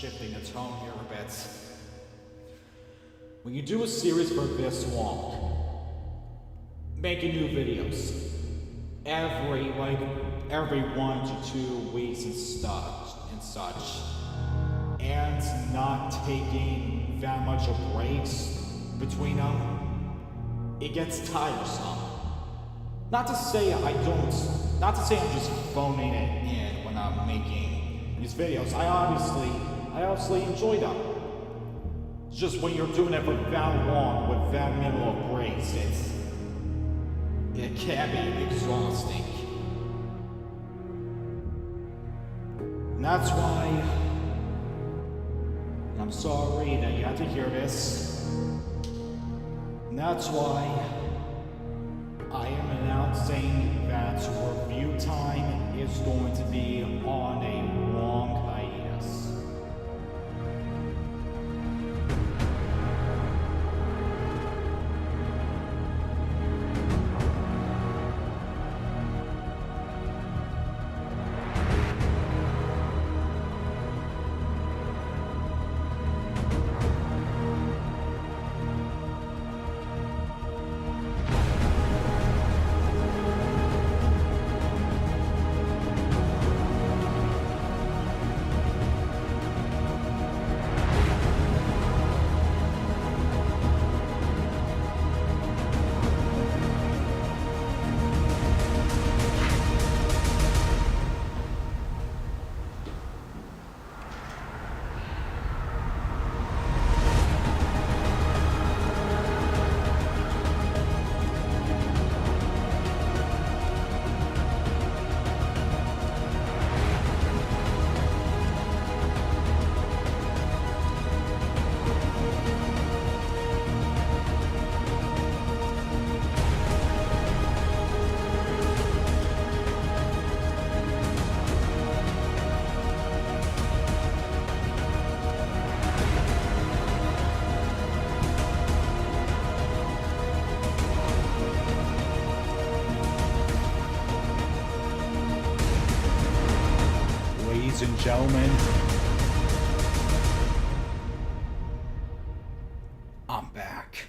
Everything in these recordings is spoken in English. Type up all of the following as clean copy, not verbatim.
shifting the tone here a bit. When you do a series for this long, making new videos every 1 to 2 weeks and such, and not taking that much of breaks between them, it gets tiresome. Not to say I'm just phoning it in when I'm making these videos. I obviously enjoy them. It's just when you're doing it for that long with that minimal of breaks, it can be exhausting. And that's why I'm sorry that you had to hear this. And that's why I am announcing that review time is going to be on a long hiatus. Ladies and gentlemen, I'm back.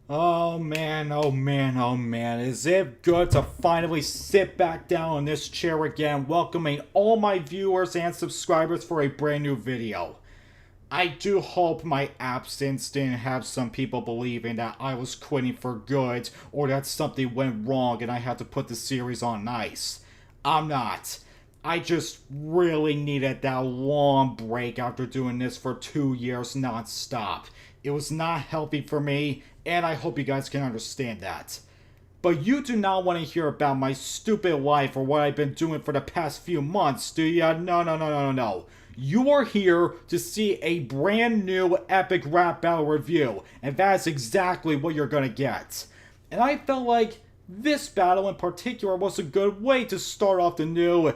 Oh man, oh man, oh man, is it good to finally sit back down in this chair again, welcoming all my viewers and subscribers for a brand new video. I do hope my absence didn't have some people believing that I was quitting for good or that something went wrong and I had to put the series on ice. I'm not. I just really needed that long break after doing this for 2 years non-stop. It was not healthy for me, and I hope you guys can understand that. But you do not want to hear about my stupid life or what I've been doing for the past few months, do ya? No. You are here to see a brand new epic rap battle review, and that's exactly what you're gonna get. And I felt like this battle in particular was a good way to start off the new,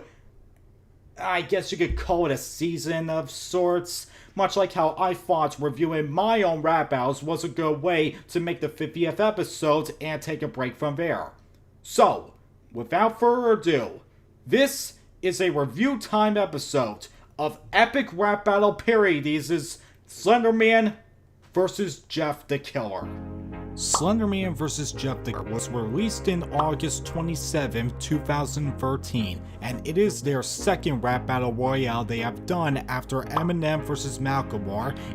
I guess you could call it a season of sorts. Much like how I thought reviewing my own rap battles was a good way to make the 50th episode and take a break from there. So, without further ado, this is a review time episode of Epic Rap Battle Parodies is Slenderman vs. Jeff the Killer. Slenderman vs. Jeff the Killer was released in August 27, 2013, and it is their second rap battle royale they have done after Eminem vs. Malcolm,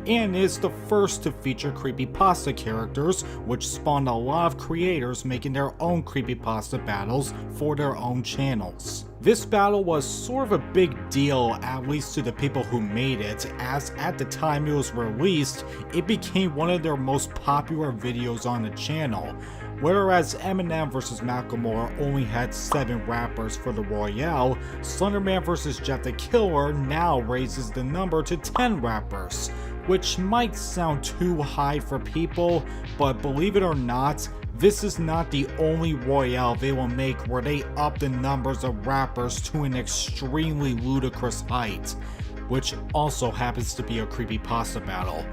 and is the first to feature creepypasta characters, which spawned a lot of creators making their own creepypasta battles for their own channels. This battle was sort of a big deal, at least to the people who made it, as at the time it was released, it became one of their most popular videos on the channel. Whereas Eminem vs. Malcolm only had 7 rappers for the Royale, Slenderman vs. Jeff the Killer now raises the number to 10 rappers, which might sound too high for people, but believe it or not, this is not the only Royale they will make where they up the numbers of rappers to an extremely ludicrous height, which also happens to be a creepypasta battle.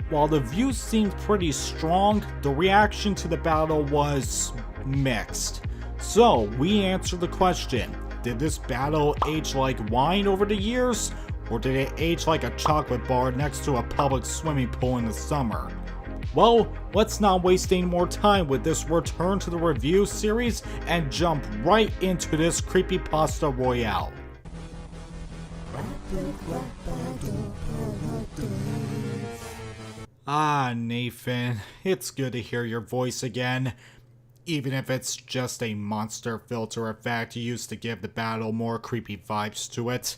While the views seemed pretty strong, the reaction to the battle was mixed. So, we answered the question, did this battle age like wine over the years? Or did it age like a chocolate bar next to a public swimming pool in the summer? Well, let's not waste any more time with this return to the review series and jump right into this creepypasta royale. Ah, Nathan, it's good to hear your voice again. Even if it's just a monster filter effect used to give the battle more creepy vibes to it.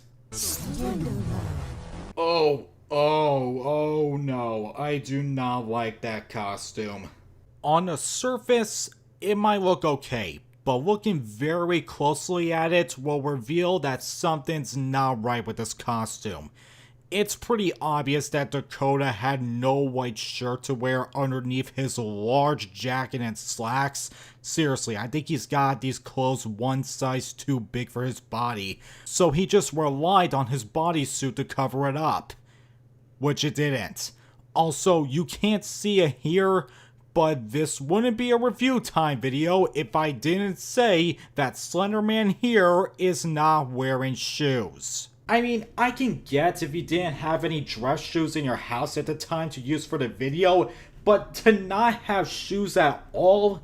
Oh no, I do not like that costume. On the surface, it might look okay, but looking very closely at it will reveal that something's not right with this costume. It's pretty obvious that Dakota had no white shirt to wear underneath his large jacket and slacks. Seriously, I think he's got these clothes one size too big for his body, so he just relied on his bodysuit to cover it up. Which it didn't. Also, you can't see it here, but this wouldn't be a review time video if I didn't say that Slenderman here is not wearing shoes. I mean, I can get if you didn't have any dress shoes in your house at the time to use for the video, but to not have shoes at all,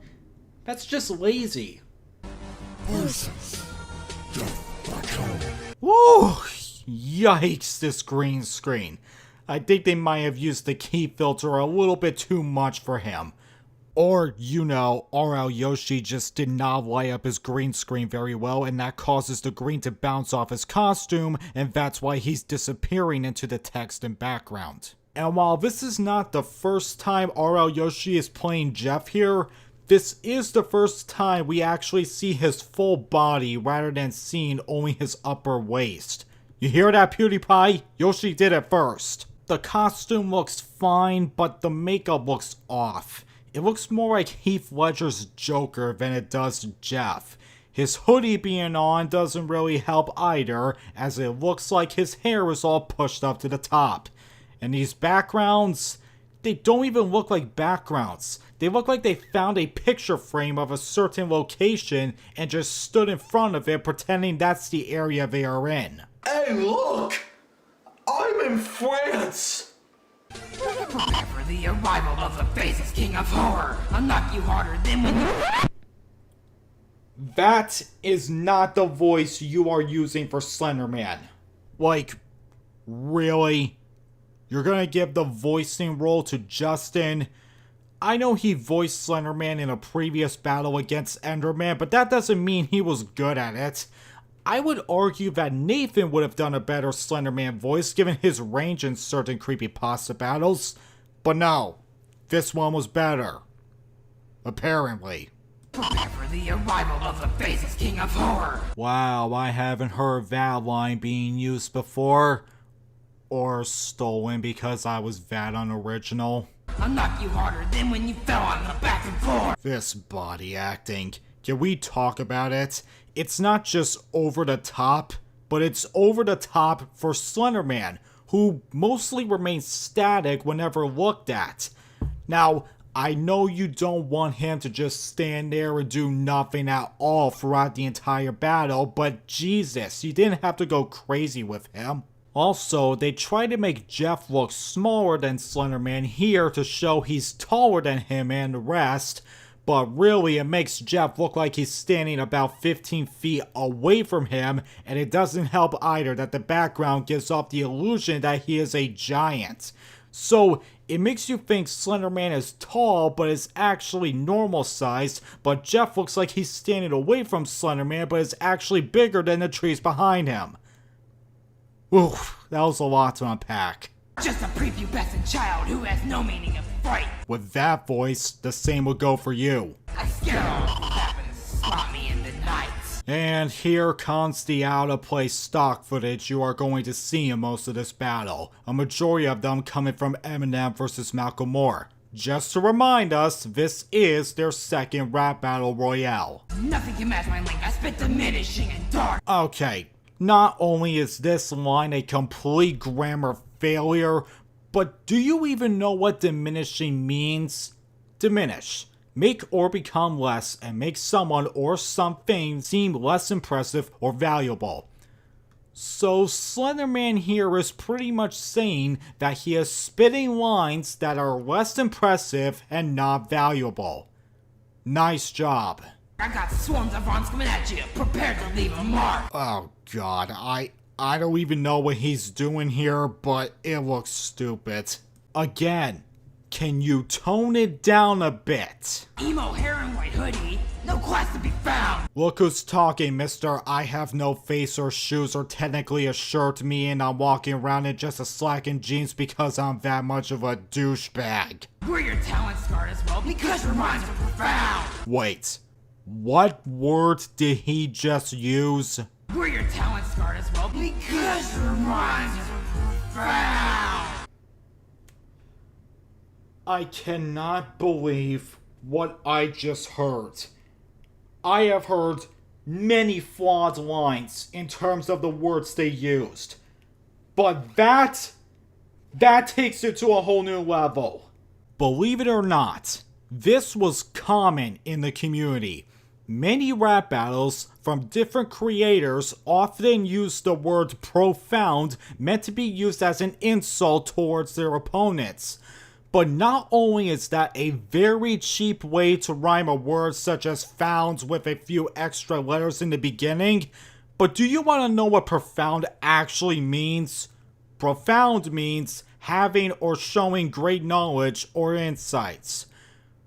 that's just lazy. Woo! Yikes, this green screen. I think they might have used the key filter a little bit too much for him. Or, you know, RL Yoshi just did not light up his green screen very well, and that causes the green to bounce off his costume, and that's why he's disappearing into the text and background. And while this is not the first time RL Yoshi is playing Jeff here, this is the first time we actually see his full body rather than seeing only his upper waist. You hear that, PewDiePie? Yoshi did it first. The costume looks fine, but the makeup looks off. It looks more like Heath Ledger's Joker than it does Jeff. His hoodie being on doesn't really help either, as it looks like his hair is all pushed up to the top. And these backgrounds, they don't even look like backgrounds. They look like they found a picture frame of a certain location and just stood in front of it pretending that's the area they are in. Hey, look! I'm in France! Prepare for the arrival of the faceless king of horror. I'll knock you harder than when you... That is not the voice you are using for Slenderman. Like, really? You're gonna give the voicing role to Justin? I know he voiced Slenderman in a previous battle against Enderman, but that doesn't mean he was good at it. I would argue that Nathan would have done a better Slenderman voice given his range in certain creepypasta battles. But no, this one was better. Apparently. Prepare for the arrival of the faceless king of horror. Wow, I haven't heard that line being used before. Or stolen because I was that unoriginal. I'll knock you harder than when you fell on the bathroom floor. This body acting. Can we talk about it? It's not just over the top, but it's over the top for Slenderman, who mostly remains static whenever looked at. Now, I know you don't want him to just stand there and do nothing at all throughout the entire battle, but Jesus, you didn't have to go crazy with him. Also, they tried to make Jeff look smaller than Slenderman here to show he's taller than him and the rest, but really it makes Jeff look like he's standing about 15 feet away from him, and it doesn't help either that the background gives off the illusion that he is a giant. So it makes you think Slenderman is tall but is actually normal sized, but Jeff looks like he's standing away from Slenderman but is actually bigger than the trees behind him. Oof, that was a lot to unpack. Just a prepubescent child who has no meaning of fright. With that voice, the same would go for you. I scare all who happen to spot me in the night. And here comes the out-of-place stock footage you are going to see in most of this battle. A majority of them coming from Eminem vs. Malcolm Moore. Just to remind us, this is their second rap battle royale. Nothing can match my link. I spit diminishing and dark. Okay, not only is this line a complete grammar failure, but do you even know what diminishing means? Diminish. make or become less and make someone or something seem less impressive or valuable. So Slenderman here is pretty much saying that he is spitting lines that are less impressive and not valuable. Nice job. I got swarms of arms coming at you, prepared to leave a mark. Oh god, I don't even know what he's doing here, but it looks stupid. Again, can you tone it down a bit? Emo hair and white hoodie, no class to be found. Look who's talking, mister. I have no face or shoes or technically a shirt, me, and I'm walking around in just a slack and jeans because I'm that much of a douchebag. We're your talent scarred as well because your minds are profound. Wait, what word did he just use? We're your talent scarred as well because your minds are profound. I cannot believe what I just heard. I have heard many flawed lines in terms of the words they used. But that takes it to a whole new level. Believe it or not, this was common in the community. Many rap battles from different creators often use the word profound meant to be used as an insult towards their opponents. But not only is that a very cheap way to rhyme a word such as found with a few extra letters in the beginning, but do you want to know what profound actually means? Profound means having or showing great knowledge or insights.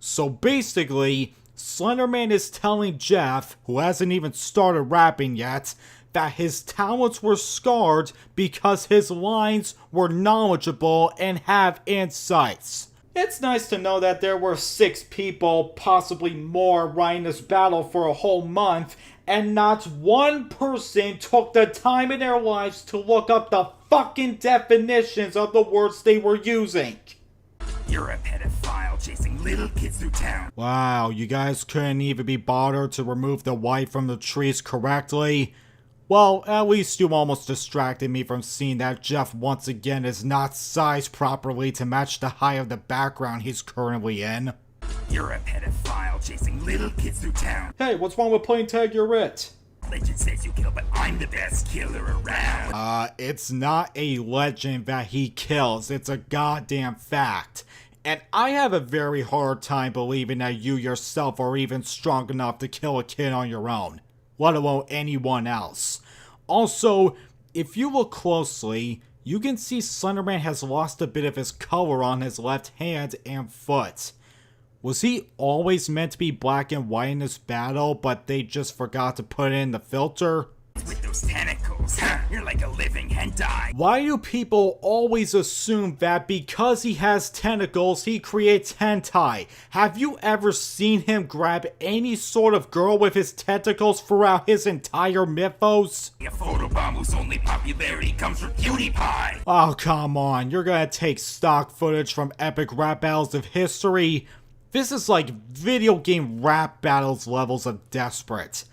So basically, Slenderman is telling Jeff, who hasn't even started rapping yet, that his talents were scarred because his lines were knowledgeable and have insights. It's nice to know that there were 6 people, possibly more, writing this battle for a whole month, and not one person took the time in their lives to look up the fucking definitions of the words they were using. You're a pedophile chasing little kids through town. Wow, you guys couldn't even be bothered to remove the white from the trees correctly? Well, at least you almost distracted me from seeing that Jeff once again is not sized properly to match the height of the background he's currently in. You're a pedophile chasing little kids through town. Hey, what's wrong with playing tag you're it? Legend says you kill, but I'm the best killer around. It's not a legend that he kills, it's a goddamn fact. And I have a very hard time believing that you yourself are even strong enough to kill a kid on your own, let alone anyone else. Also, if you look closely, you can see Slenderman has lost a bit of his color on his left hand and foot. Was he always meant to be black and white in this battle, but they just forgot to put in the filter? With those tentacles, you're like a living hentai. Why do people always assume that because he has tentacles, he creates hentai? Have you ever seen him grab any sort of girl with his tentacles throughout his entire mythos? A photobomb whose only popularity comes from PewDiePie. Oh, come on. You're gonna take stock footage from epic rap battles of history? This is like video game rap battles levels of desperate.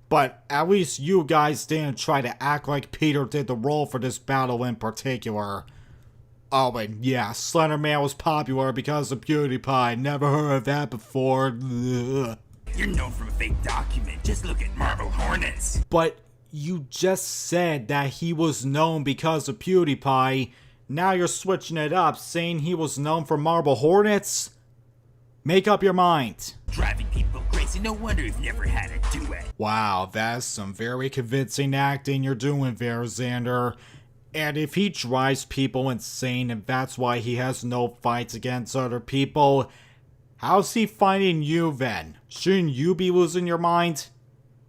But at least you guys didn't try to act like Peter did the role for this battle in particular. Oh, and yeah, Slenderman was popular because of PewDiePie. Never heard of that before. Ugh. You're known from a fake document. Just look at Marble Hornets. But you just said that he was known because of PewDiePie. Now you're switching it up, saying he was known for Marble Hornets? Make up your mind. Driving people crazy, no wonder you've never had a duet. Wow, that's some very convincing acting you're doing there, Xander. And if he drives people insane and that's why he has no fights against other people, how's he fighting you then? Shouldn't you be losing your mind?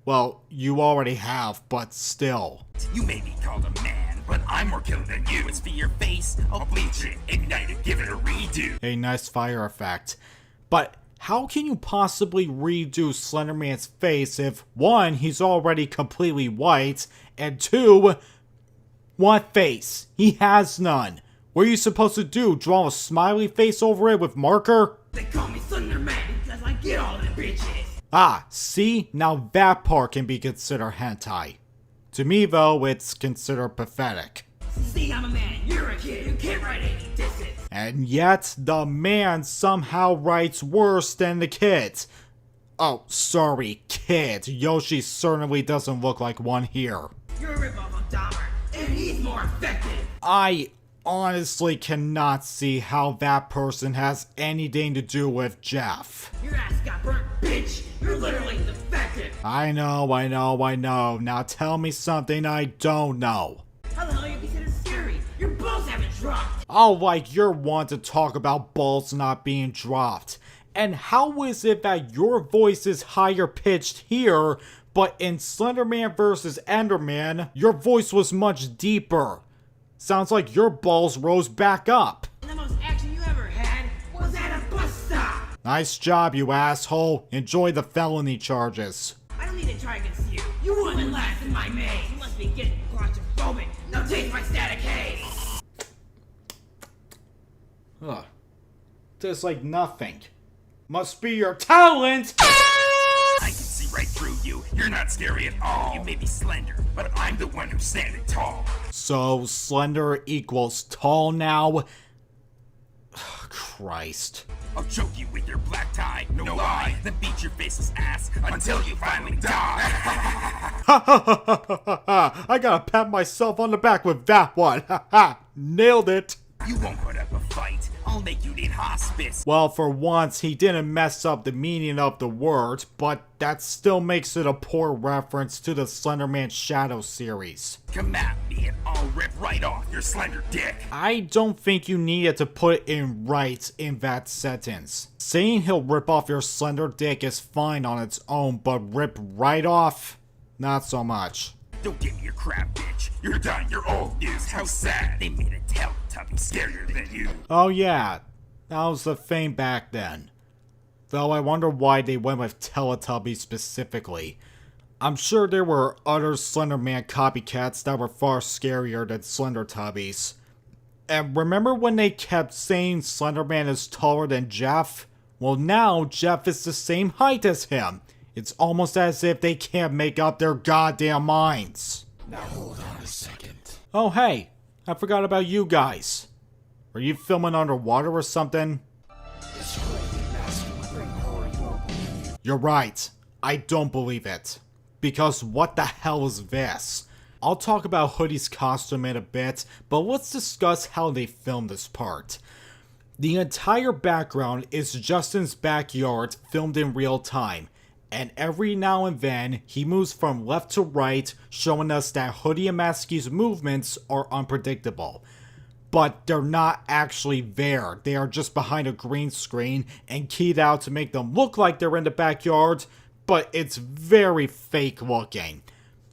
Well, you already have, but still. You may be called a man, but I'm more killer than you. It's for your face, I'll bleach it, ignite it, give it a redo. A nice fire effect. But how can you possibly redo Slenderman's face if 1, he's already completely white, and 2, what face? He has none. What are you supposed to do? Draw a smiley face over it with marker? They call me Slenderman because I get all the bitches. Ah, see? Now that part can be considered hentai. To me though, it's considered pathetic. See, I'm a man, you're a kid who can't write any disses. And yet, the man somehow writes worse than the kid. Oh, sorry, kid. Yoshi certainly doesn't look like one here. You're a ripoff of Dahmer, and he's more effective. I honestly cannot see how that person has anything to do with Jeff. Your ass got burnt, bitch. You're literally defective. I know. Now tell me something I don't know. How the hell are you considered scary? Your balls haven't dropped. Oh, like you're one to talk about balls not being dropped. And how is it that your voice is higher pitched here, but in Slenderman vs. Enderman, your voice was much deeper? Sounds like your balls rose back up. The most action you ever had was at a bus stop. Nice job, you asshole. Enjoy the felony charges. I don't need to try against you. You wouldn't last in my maze. You must be getting claustrophobic. Now taste my static haze. Ugh. Tastes like nothing. Must be your talent! I can see right through you. You're not scary at all. You may be slender, but I'm the one who's standing tall. So, slender equals tall now? Christ. I'll choke you with your black tie, no lie, then beat your face's ass until you finally die. I gotta pat myself on the back with that one. Nailed it. You won't put up a fight. I'll make you need hospice. Well, for once, he didn't mess up the meaning of the word, but that still makes it a poor reference to the Slenderman Shadow series. Come at me and I'll rip right off your slender dick. I don't think you needed to put it in right in that sentence. Saying he'll rip off your slender dick is fine on its own, but rip right off? Not so much. Don't give me your crap, bitch. You're done. You're old news. How sad. They made a Teletubby scarier than you. Oh yeah, that was the thing back then. Though I wonder why they went with Teletubbies specifically. I'm sure there were other Slenderman copycats that were far scarier than Slendertubbies. And remember when they kept saying Slenderman is taller than Jeff? Well, now Jeff is the same height as him. It's almost as if they can't make up their goddamn minds. Now hold on a second. Oh hey, I forgot about you guys. Are you filming underwater or something? This crazy master will bring horror you won't believe. You're right. I don't believe it. Because what the hell is this? I'll talk about Hoodie's costume in a bit, but let's discuss how they filmed this part. The entire background is Justin's backyard filmed in real time. And every now and then, he moves from left to right, showing us that Hoodie and Maskey's movements are unpredictable. But they're not actually there. They are just behind a green screen and keyed out to make them look like they're in the backyard, but it's very fake looking.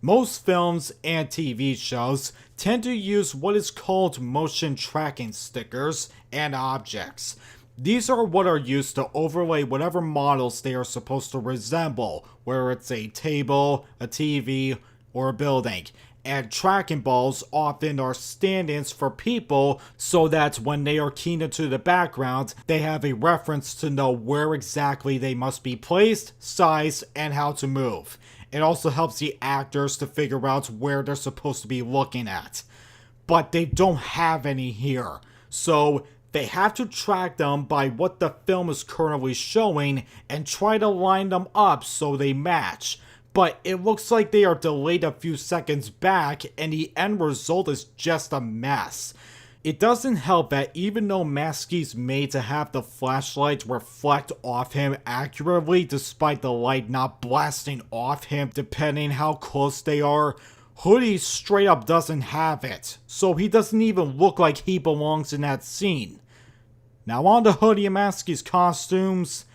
Most films and TV shows tend to use what is called motion tracking stickers and objects. These are what are used to overlay whatever models they are supposed to resemble, whether it's a table, a TV, or a building. And tracking balls often are stand-ins for people so that when they are keyed into the background, they have a reference to know where exactly they must be placed, sized, and how to move. It also helps the actors to figure out where they're supposed to be looking at. But they don't have any here, so they have to track them by what the film is currently showing and try to line them up so they match. But it looks like they are delayed a few seconds back and the end result is just a mess. It doesn't help that even though Maskey's made to have the flashlight reflect off him accurately despite the light not blasting off him depending how close they are, Hoodie straight up doesn't have it. So he doesn't even look like he belongs in that scene. Now on to Hoodie and Maskey's costumes.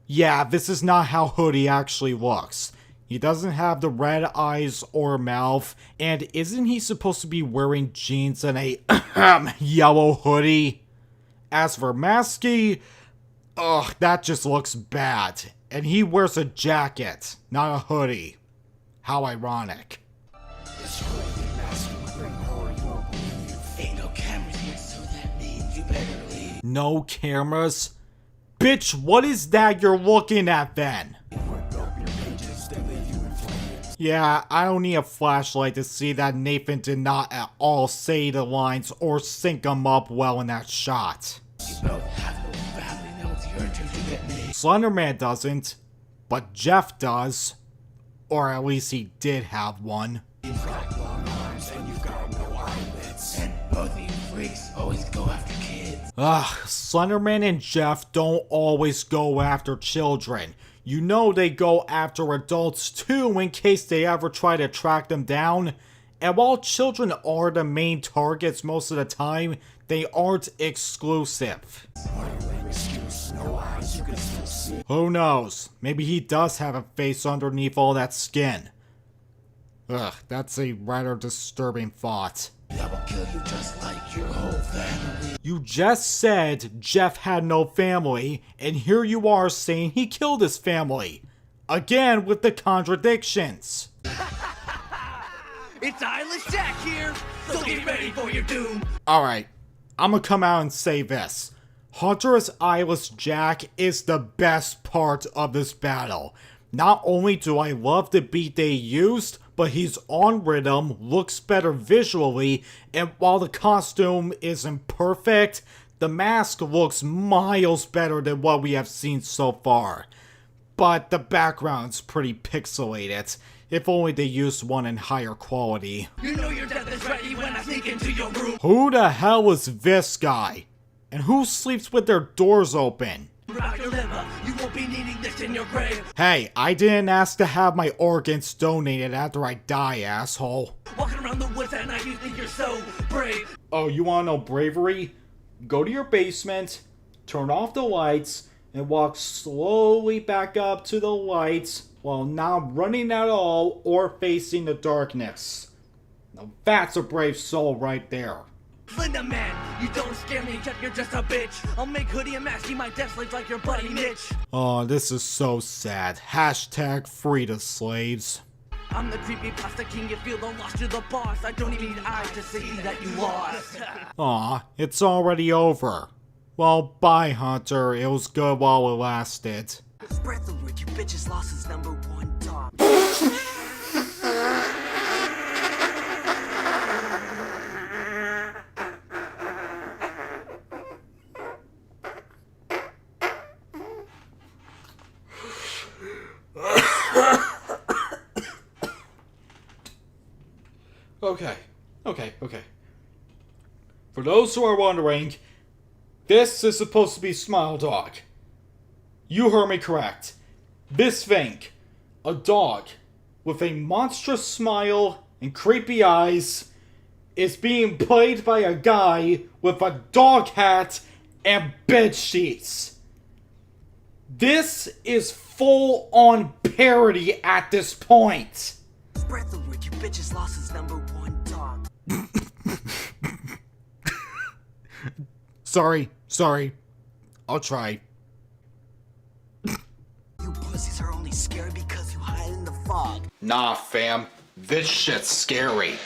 Yeah, this is not how Hoodie actually looks. He doesn't have the red eyes or mouth, and isn't he supposed to be wearing jeans and a yellow hoodie? As for Maskey, ugh, that just looks bad. And he wears a jacket, not a hoodie. How ironic. This crazy master will bring horror you won't believe. Ain't no cameras here, so that means you better leave. No cameras? Bitch, what is that you're looking at then? Work up your pages, they leave you in flames. Yeah, I don't need a flashlight to see that Nathan did not at all say the lines or sync them up well in that shot. You both have no family, now it's your turn to get me. Slenderman doesn't, but Jeff does. Or at least he did have one. You've got long arms and you've got no eyelids. And both of you freaks always go after kids. Slenderman and Jeff don't always go after children. You know they go after adults too in case they ever try to track them down. And while children are the main targets most of the time, they aren't exclusive. Who knows? Maybe he does have a face underneath all that skin. Ugh, that's a rather disturbing thought. I will kill you just like your whole family. You just said Jeff had no family, and here you are saying he killed his family. Again with the contradictions. It's Eyeless Jack here, so get ready for your doom. Alright, I'm gonna come out and say this. Hunter's Eyeless Jack is the best part of this battle. Not only do I love the beat they used, but he's on rhythm, looks better visually, and while the costume isn't perfect, the mask looks miles better than what we have seen so far. But the background's pretty pixelated. If only they used one in higher quality. You know your death is ready when I sneak into your room. Who the hell is this guy? And who sleeps with their doors open? Rock your liver, you won't be needing this in your grave. Hey, I didn't ask to have my organs donated after I die, asshole. Walking around the woods at night, you think you're so brave. Oh, you wanna know bravery? Go to your basement, turn off the lights, and walk slowly back up to the lights while not running at all or facing the darkness. Now that's a brave soul right there. Slenderman, you don't scare me, except you're just a bitch. I'll make Hoodie and Masky my death slaves like your buddy Mitch. Oh, this is so sad. Hashtag free the slaves. I'm the creepy pasta king, you feel the lost to the boss. I don't even need eyes to see that you lost. Aw, it's already over. Well, bye, Hunter. It was good while it lasted. Spread the word, you bitches lost his #1 dog. Okay. For those who are wondering, this is supposed to be Smile Dog. You heard me correct. This thing, a dog with a monstrous smile and creepy eyes, is being played by a guy with a dog hat and bed sheets. This is full-on parody at this point. Spread the word, you bitches lost his #1 dog. Sorry. I'll try. You pussies are only scary because you hide in the fog. Nah, fam. This shit's scary.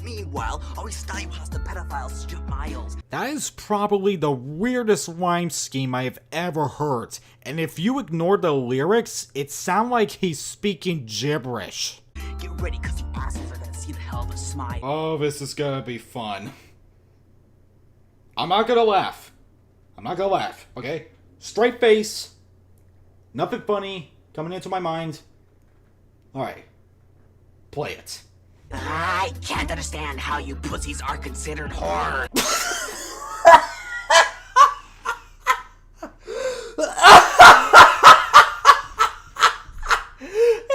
Meanwhile, always thought you hostile pedophiles strip miles. That is probably the weirdest rhyme scheme I have ever heard. And if you ignore the lyrics, it sounds like he's speaking gibberish. Get ready, cause you assholes are gonna see the hell of a smile. Oh, this is gonna be fun. I'm not gonna laugh, okay? Straight face. Nothing funny coming into my mind. Alright. Play it. I can't understand how you pussies are considered horror.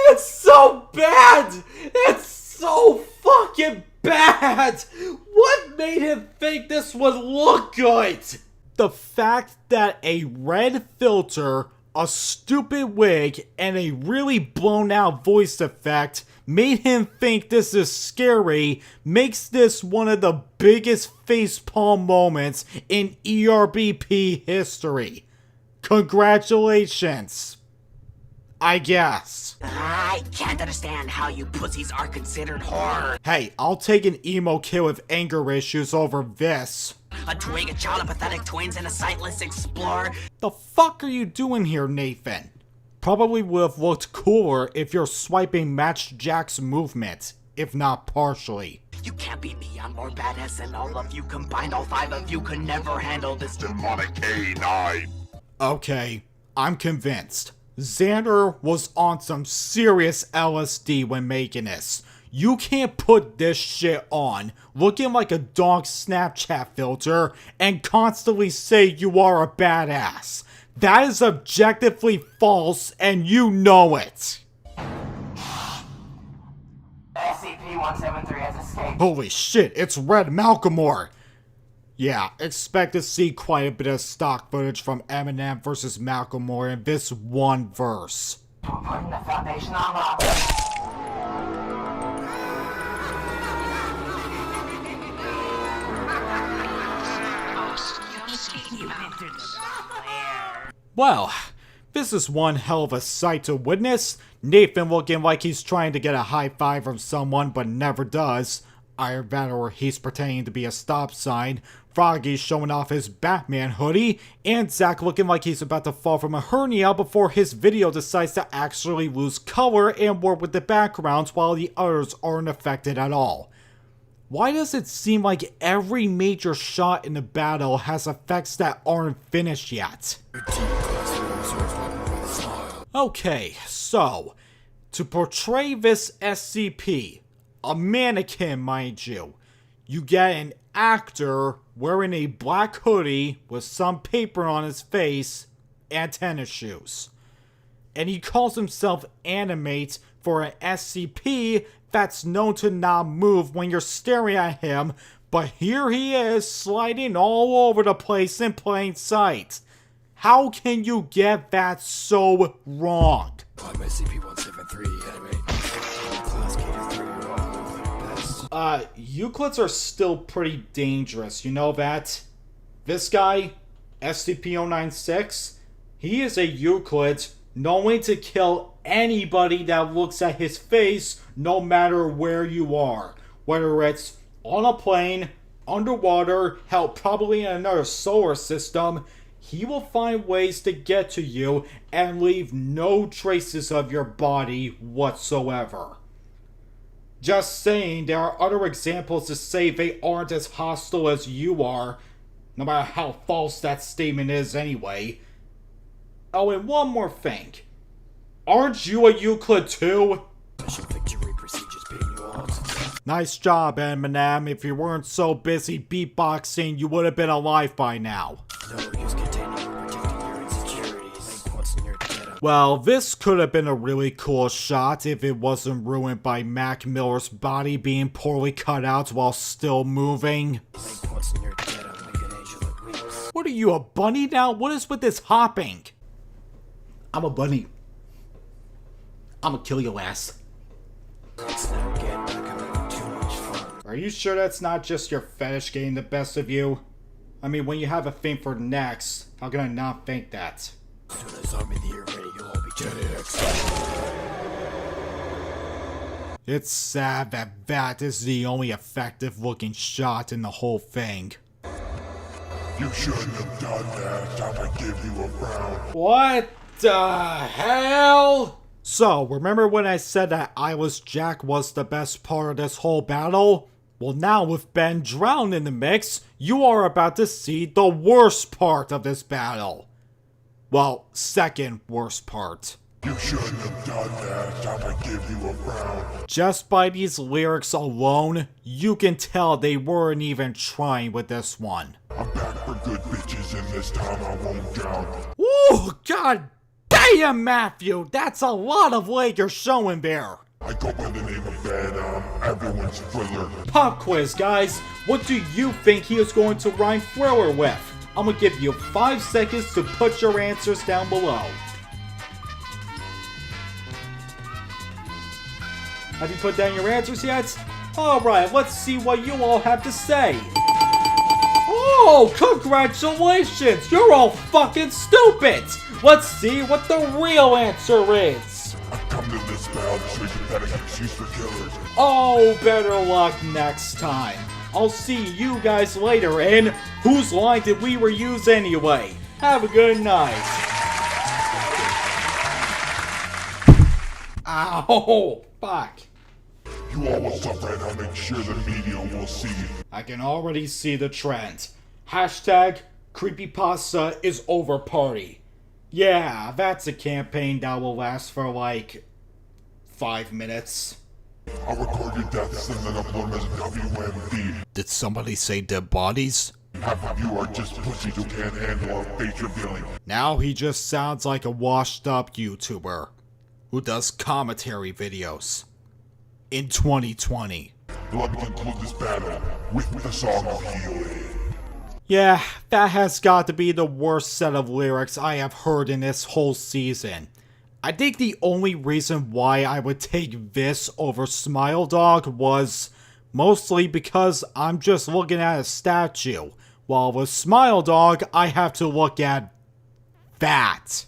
It's so bad! It's so fucking bad! What made him think this would look good? The fact that a red filter, a stupid wig, and a really blown out voice effect made him think this is scary makes this one of the biggest facepalm moments in ERBP history. Congratulations. I guess. I can't understand how you pussies are considered horror. Hey, I'll take an emo kid with anger issues over this. A twig, a child, a pathetic twins, and a sightless explorer. The fuck are you doing here, Nathan? probably would have looked cooler if you're swiping matched Jack's movement, if not partially. You can't beat me, I'm more badass than all of you combined. All 5 of you could never handle this Demonic canine. Okay, I'm convinced. Xander was on some serious LSD when making this. You can't put this shit on, looking like a dog Snapchat filter, and constantly say you are a badass. That is objectively false, and you know it. SCP-173 has escaped. Holy shit, it's Red Malcolmore! Yeah, expect to see quite a bit of stock footage from Eminem vs. Malcolmore in this one verse. We're putting the foundation on rock. Well, this is one hell of a sight to witness. Nathan looking like he's trying to get a high five from someone but never does. Iron Banner, he's pretending to be a stop sign. Froggy showing off his Batman hoodie. And Zach looking like he's about to fall from a hernia before his video decides to actually lose color and work with the backgrounds while the others aren't affected at all. Why does it seem like every major shot in the battle has effects that aren't finished yet? Okay, so, to portray this SCP, a mannequin mind you, you get an actor wearing a black hoodie with some paper on his face and tennis shoes. And he calls himself Animate for an SCP that's known to not move when you're staring at him, but here he is sliding all over the place in plain sight. How can you get that so wrong? I'm SCP-173, Animate. Class K-3, Euclids are still pretty dangerous, you know that? This guy, SCP-096, he is a Euclid knowing to kill anybody that looks at his face, no matter where you are. Whether it's on a plane, underwater, hell, probably in another solar system, he will find ways to get to you and leave no traces of your body whatsoever. Just saying, there are other examples to say they aren't as hostile as you are, no matter how false that statement is anyway. Oh, and one more thing. Aren't you a Euclid too? Special victory procedures being used. Nice job, Eminem. If you weren't so busy beatboxing, you would have been alive by now. No use containing or protecting your insecurities. Make what's in your ghetto. Well, this could have been a really cool shot if it wasn't ruined by Mac Miller's body being poorly cut out while still moving. Make what's in your ghetto like an angel that weeps. What are you, a bunny now? What is with this hopping? I'm a bunny. I'ma kill your ass. Let's not get back on having too much fun. Are you sure that's not just your fetish getting the best of you? I mean, when you have a thing for necks, how can I not think that? As soon as I'm in the air ready, you'll all be Gen X. It's sad that that is the only effective looking shot in the whole thing. You shouldn't have done that. I'ma give you a frown. What the hell? So, remember when I said that Eyeless Jack was the best part of this whole battle? Well, now with Ben drowned in the mix, you are about to see the worst part of this battle. Well, second worst part. You shouldn't have done that. I'ma give you a frown. Just by these lyrics alone, you can tell they weren't even trying with this one. I'm back for good bitches, and this time I won't drown. Woo! God damn, Matthew! That's a lot of leg you're showing there. I go by the name of Ben, everyone's thriller. Pop quiz, guys. What do you think he is going to rhyme thriller with? I'm gonna give you 5 seconds to put your answers down below. Have you put down your answers yet? Alright, let's see what you all have to say. Oh, congratulations! You're all fucking stupid! Let's see what the real answer is. I've come to this battle to show you that I excuse for killers. Oh, better luck next time. I'll see you guys later, and whose line did we reuse anyway? Have a good night. Ow! Fuck. You all will suffer, and I'll make sure the media will see. I can already see the trend. Hashtag creepypasta is over party. Yeah, that's a campaign that will last for like 5 minutes. I'll record your deaths and then upload them as WMD. Did somebody say dead bodies? Half of you are just pussies who can't handle our face revealing. Now he just sounds like a washed up YouTuber who does commentary videos in 2020. Let me conclude this battle with the Song of Healing. Yeah, that has got to be the worst set of lyrics I have heard in this whole season. I think the only reason why I would take this over Smile Dog was mostly because I'm just looking at a statue, while with Smile Dog, I have to look at that.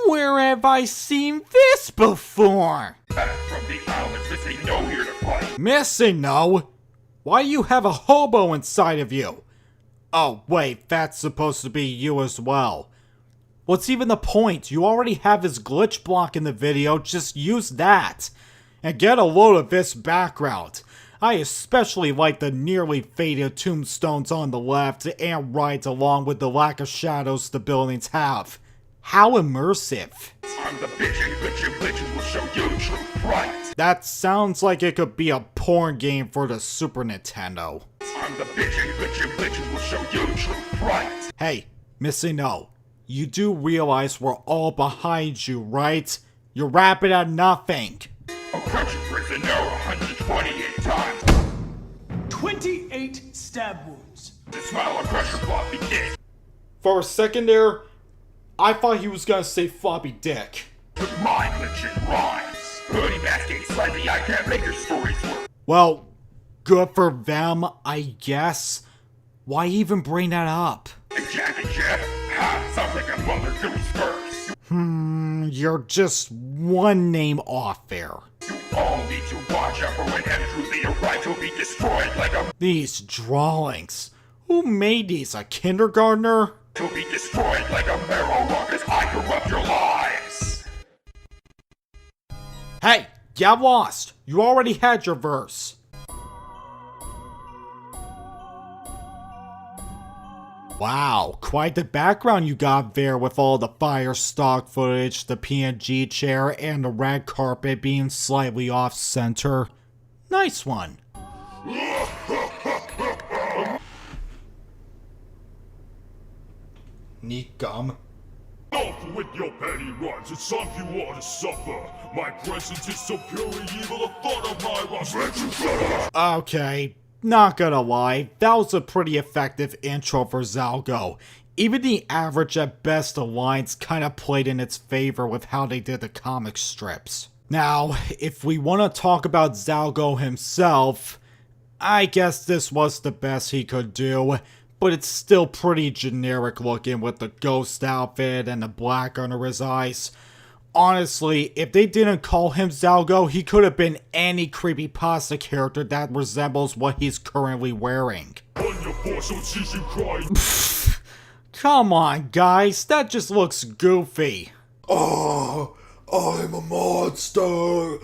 Where have I seen this before? Back from the island, missing no here to fight. Missing no? Why do you have a hobo inside of you? Oh wait, that's supposed to be you as well. What's even the point? You already have his glitch block in the video, just use that. And get a load of this background. I especially like the nearly faded tombstones on the left and right, along with the lack of shadows the buildings have. How immersive. I'm the bitchin', bitchin' will show you true right. That sounds like it could be a porn game for the Super Nintendo. I'm the bitchin' will show you true right. Hey, Missy No, you do realize we're all behind you, right? You're rapping at nothing. I'll crush you prison arrow 128 times. 28 stab wounds. The smile of pressure floppy dick. For a second there, I thought he was gonna say floppy dick. My glitchin' rhymes. Hoodie masking slightly, I can't make your stories work. Well, good for them, I guess. Why even bring that up? Jack, ha, sounds like a mother Philly Spurs. You're just one name off there. You all need to watch out for when M truly arrives, he'll be destroyed like a... These drawings. Who made these? A kindergartner? He'll be destroyed like a barrel rock as I corrupt your lives. Hey, get lost. You already had your verse. Wow, quite the background you got there with all the fire stock footage, the PNG chair, and the red carpet being slightly off center. Nice one. Neat gum. Off with your petty rhymes, it's time for you all to suffer. My presence is so purely evil, the thought of my rhymes makes you shudder. Okay, not gonna lie, that was a pretty effective intro for Zalgo. Even the average at best of lines kinda played in its favor with how they did the comic strips. Now, if we wanna talk about Zalgo himself, I guess this was the best he could do, but it's still pretty generic looking with the ghost outfit and the black under his eyes. Honestly, if they didn't call him Zalgo, he could have been any creepypasta character that resembles what he's currently wearing. Come on, guys, that just looks goofy. Oh, I'm a monster.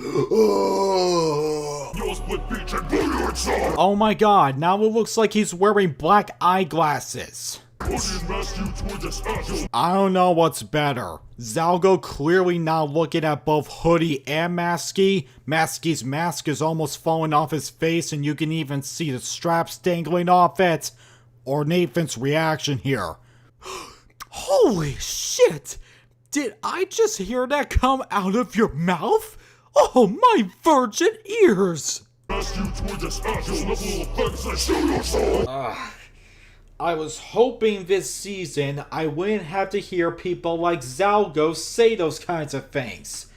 Oh my god, now it looks like he's wearing black eyeglasses. I don't know what's better. Zalgo clearly not looking at both Hoodie and Masky. Masky's mask is almost falling off his face and you can even see the straps dangling off it. Or Nathan's reaction here. Holy shit! Did I just hear that come out of your mouth? Oh, my virgin ears! I was hoping this season I wouldn't have to hear people like Zalgo say those kinds of things.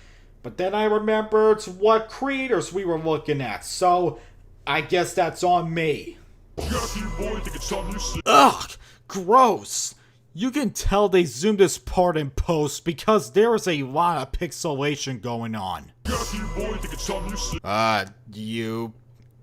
But then I remembered what creators we were looking at, so I guess that's on me. Ugh, gross. You can tell they zoomed this part in post because there is a lot of pixelation going on. You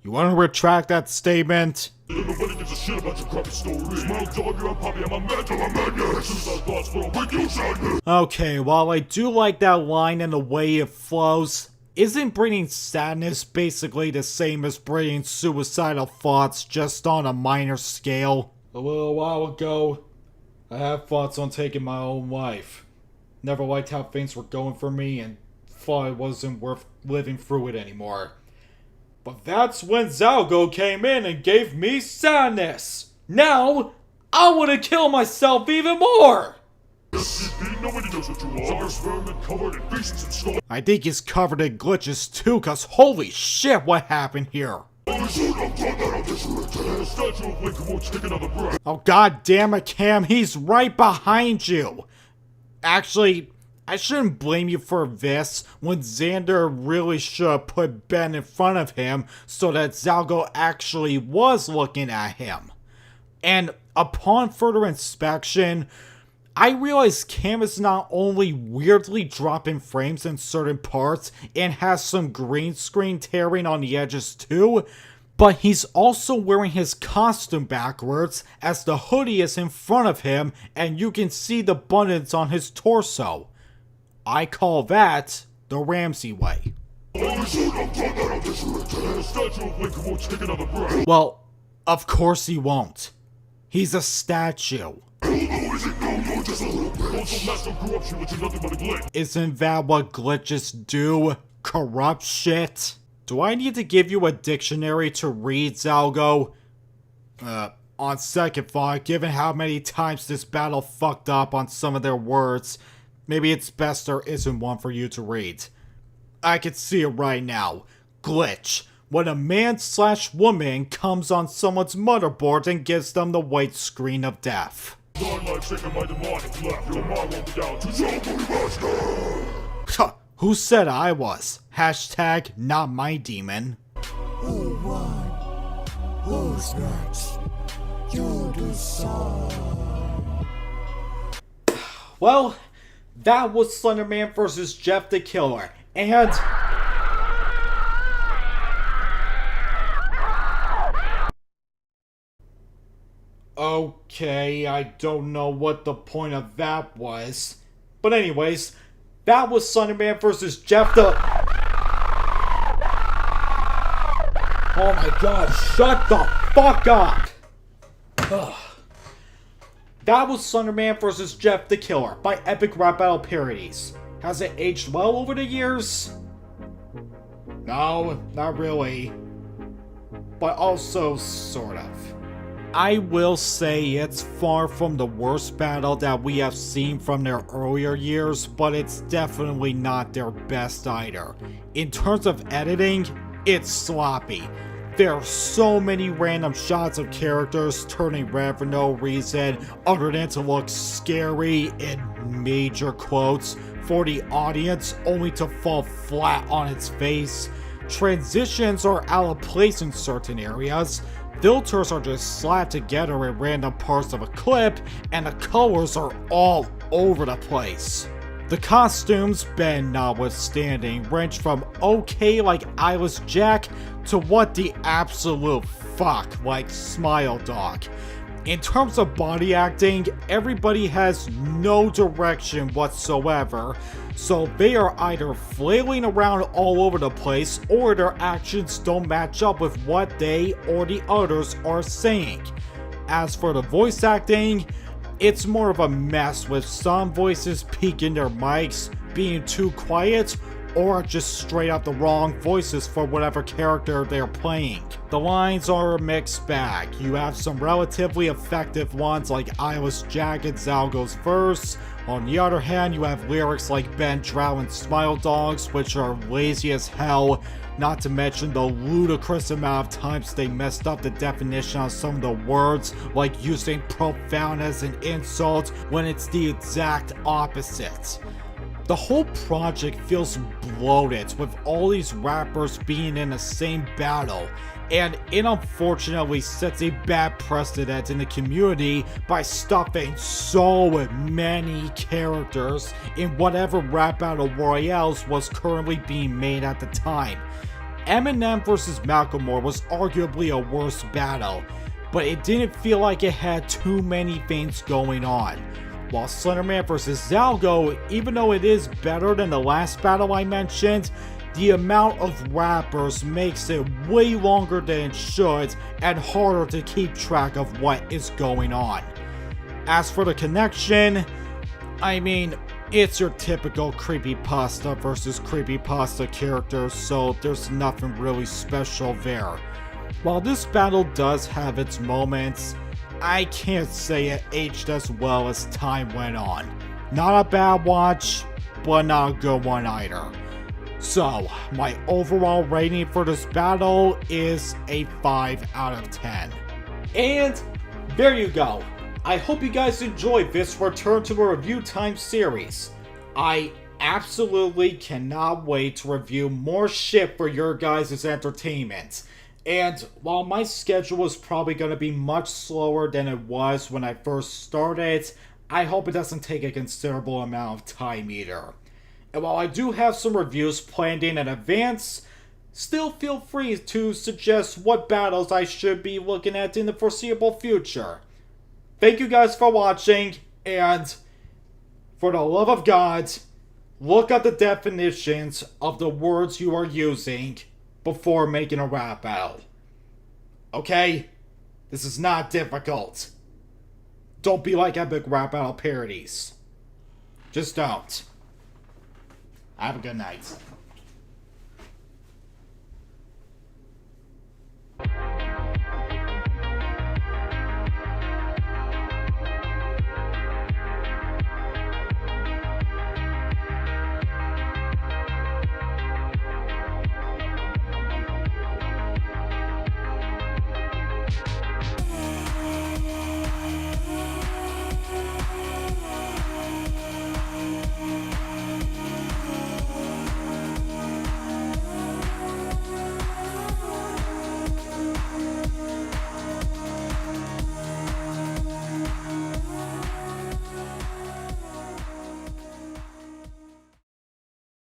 You want to retract that statement? Nobody gives a shit about your crappy story. Smile dog, you're a puppy, I'm a mental, I'm a suicide thoughts for a week, you sadness. Okay, while I do like that line and the way it flows, isn't bringing sadness basically the same as bringing suicidal thoughts, just on a minor scale? A little while ago, I had thoughts on taking my own life. Never liked how things were going for me and thought it wasn't worth living through it anymore. But that's when Zalgo came in and gave me sadness. Now, I want to kill myself even more! SCP, nobody knows what you are. Experiment covered in feces and skull. I think he's covered in glitches too, cause holy shit, what happened here? Oh god damn it, Cam, he's right behind you! Actually, I shouldn't blame you for this, when Xander really should have put Ben in front of him so that Zalgo actually was looking at him. And upon further inspection, I realized Cam is not only weirdly dropping frames in certain parts and has some green screen tearing on the edges too, but he's also wearing his costume backwards as the hoodie is in front of him and you can see the buttons on his torso. I call that the Ramsey way. Well, of course he won't. He's a statue. Isn't that what glitches do? Corrupt shit? Do I need to give you a dictionary to read, Zalgo? On second thought, given how many times this battle fucked up on some of their words, maybe it's best there isn't one for you to read. I can see it right now. Glitch. When a man/woman comes on someone's motherboard and gives them the white screen of death. Who said I was? Hashtag not my demon. Who won? Who's next? You decide. Well, that was Slenderman vs. Jeff the Killer, and okay, I don't know what the point of that was. But anyways, that was Slenderman vs. Jeff the... Oh my god, shut the fuck up! Ugh. That was Slenderman vs. Jeff the Killer by Epic Rap Battle Parodies. Has it aged well over the years? No, not really. But also, sort of. I will say it's far from the worst battle that we have seen from their earlier years, but it's definitely not their best either. In terms of editing, it's sloppy. There are so many random shots of characters turning red for no reason, other than to look scary in major quotes for the audience, only to fall flat on its face. Transitions are out of place in certain areas. Filters are just slapped together in random parts of a clip, and the colors are all over the place. The costumes, Ben notwithstanding, range from okay like Eyeless Jack to what the absolute fuck like Smile Dog. In terms of body acting, everybody has no direction whatsoever, so they are either flailing around all over the place or their actions don't match up with what they or the others are saying. As for the voice acting, it's more of a mess, with some voices peaking their mics, being too quiet, or just straight up the wrong voices for whatever character they're playing. The lines are a mixed bag. You have some relatively effective ones like Eyeless Jack and Zalgo's verse. On the other hand, you have lyrics like Ben Drow and Smile Dogs, which are lazy as hell, not to mention the ludicrous amount of times they messed up the definition on some of the words, like using profound as an insult when it's the exact opposite. The whole project feels bloated, with all these rappers being in the same battle, and it unfortunately sets a bad precedent in the community by stuffing so many characters in whatever rap battle royales was currently being made at the time. Eminem vs. Macklemore was arguably a worse battle, but it didn't feel like it had too many things going on. While Slenderman vs. Zalgo, even though it is better than the last battle I mentioned, the amount of rappers makes it way longer than it should and harder to keep track of what is going on. As for the connection, I mean, it's your typical creepypasta versus creepypasta characters, so there's nothing really special there. While this battle does have its moments, I can't say it aged as well as time went on. Not a bad watch, but not a good one either. So, my overall rating for this battle is a 5 out of 10. And there you go. I hope you guys enjoyed this Return to a Review Time series. I absolutely cannot wait to review more shit for your guys' entertainment. And while my schedule is probably going to be much slower than it was when I first started, I hope it doesn't take a considerable amount of time either. And while I do have some reviews planned in advance, still feel free to suggest what battles I should be looking at in the foreseeable future. Thank you guys for watching, and for the love of God, look at the definitions of the words you are using before making a rap battle. Okay? This is not difficult. Don't be like epic rap battle parodies. Just don't. Have a good night.